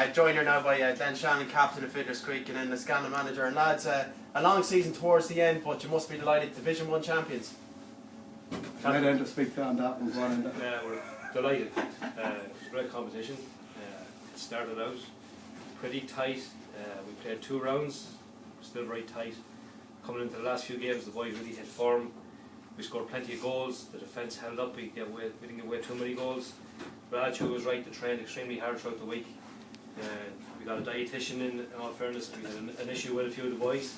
Joined here now by Shannon, captain of Fiddlers Creek, and Enda Scanlon, manager. And lads, a long season towards the end, but you must be delighted, Division 1 champions. I'd end to speak on that one. We're delighted. It was a great competition. It started out pretty tight. We played 2 rounds, still very tight. Coming into the last few games, the boys really hit form. We scored plenty of goals. The defence held up. We didn't give away too many goals. Raju was right to train extremely hard throughout the week. We got a dietitian in all fairness. We had an issue with a few of the boys.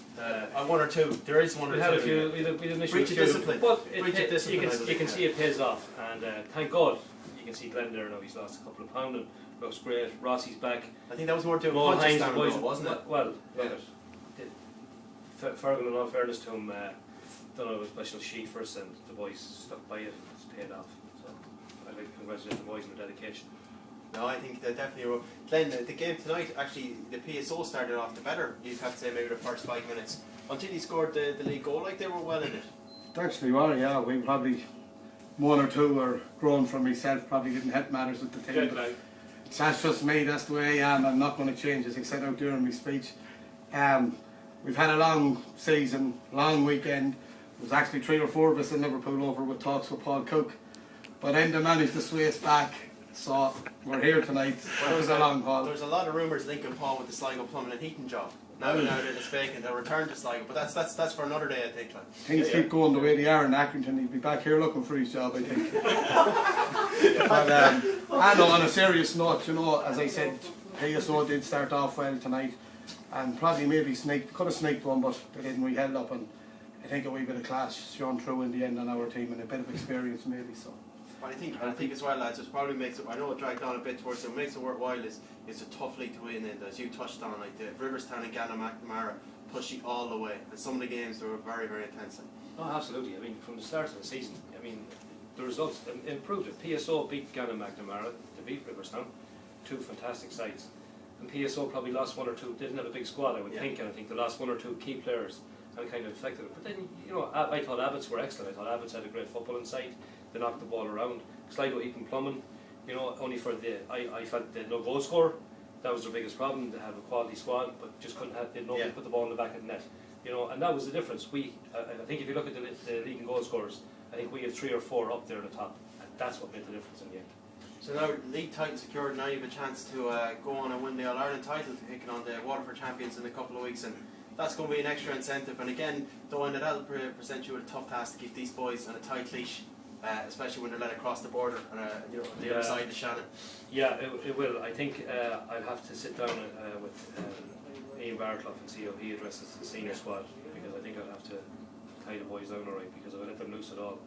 One or two. There is one or two. We had an issue with a few. Discipline. But you can see it pays off. And thank God, you can see Glenn there now. He's lost a couple of pounds and looks great. Rossi's back. I think that was more doing punches down the road, wasn't it? Well, Fergal, in all fairness to him, done a special sheet for us, and the boys stuck by it. It's paid off. So I'd like to congratulate the boys on their dedication. No, I think they definitely were. Glenn, the game tonight, actually, the PSO started off the better. You'd have to say maybe the first 5 minutes until he scored the league goal. Like, they were well in it. Actually, well, yeah, we probably 1 or 2 were grown from myself. Probably didn't help matters with the team. That's just me. That's the way I am. I'm not going to change, as I said out during my speech. We've had a long season, long weekend. There was actually 3 or 4 of us in Liverpool over with talks with Paul Cook, but Enda managed to sway us back. So we're here tonight. Well, it was a long haul. There's a lot of rumours linking Paul with the Sligo plumbing and heating job. Now that it's vacant, they'll return to Sligo, but that's for another day, I think. Like. Things keep going the way they are in Accrington. He'll be back here looking for his job, I think. But I know, on a serious note, you know, as I said, PSO did start off well tonight, and probably maybe could have snaked one, but they didn't. We held up, and I think a wee bit of class shone through in the end on our team, and a bit of experience maybe. So. I think as well, lads, it probably makes it, I know it dragged on a bit towards it, what makes it worthwhile is it's a tough league to win in, as you touched on, like the Riverstown and Ghana McNamara pushed you all the way, and some of the games were very, very intense. Oh, absolutely. I mean, from the start of the season, I mean, the results improved it. PSO beat Ghana McNamara, they beat Riverstown, 2 fantastic sides. And PSO probably lost 1 or 2, didn't have a big squad, I would think, and I think they lost 1 or 2 key players and kind of affected it. But then, you know, I thought Abbots were excellent. I thought Abbots had a great football inside. They knocked the ball around. Sligo Eaton Plumbing, you know, only for I felt they had no goal scorer. That was their biggest problem. They have a quality squad, but just couldn't have, nobody put the ball in the back of the net. You know, and that was the difference. I think if you look at the leading goal scorers, I think we have 3 or 4 up there at the top, and that's what made the difference in the end. So now league title secured, now you have a chance to go on and win the All-Ireland title, taking on the Waterford champions in a couple of weeks, and that's going to be an extra incentive. And again, though, that'll present you with a tough task to keep these boys on a tight leash. Especially when they're led across the border and you know, on the other side of Shannon. Yeah, it will. I think I'll have to sit down with Ian Barclough and see how he addresses the senior squad, because I think I'll have to tie the boys down alright, because if I let them loose at all,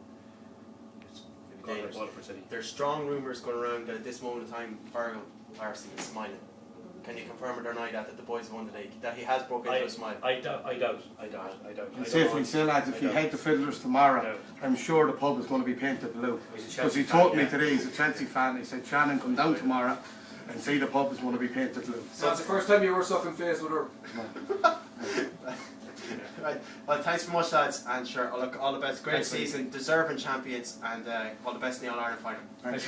it's going to Waterford City. There's strong rumours going around that at this moment in time, Fergal Larson is smiling. Can you confirm it or not that the boys won the league? That he has broken into a smile? I doubt. And safely say, lads, if you head to Fiddlers tomorrow, I'm sure the pub is going to be painted blue. Because he told me today he's a Chelsea fan. He said, Shannon, come down tomorrow and see the pub is going to be painted blue. So that's the first time you were sucking face with her. Right. Well, thanks very much, lads, and sure, all the best. Great season, deserving champions, and all the best in the All-Ireland final. Thanks.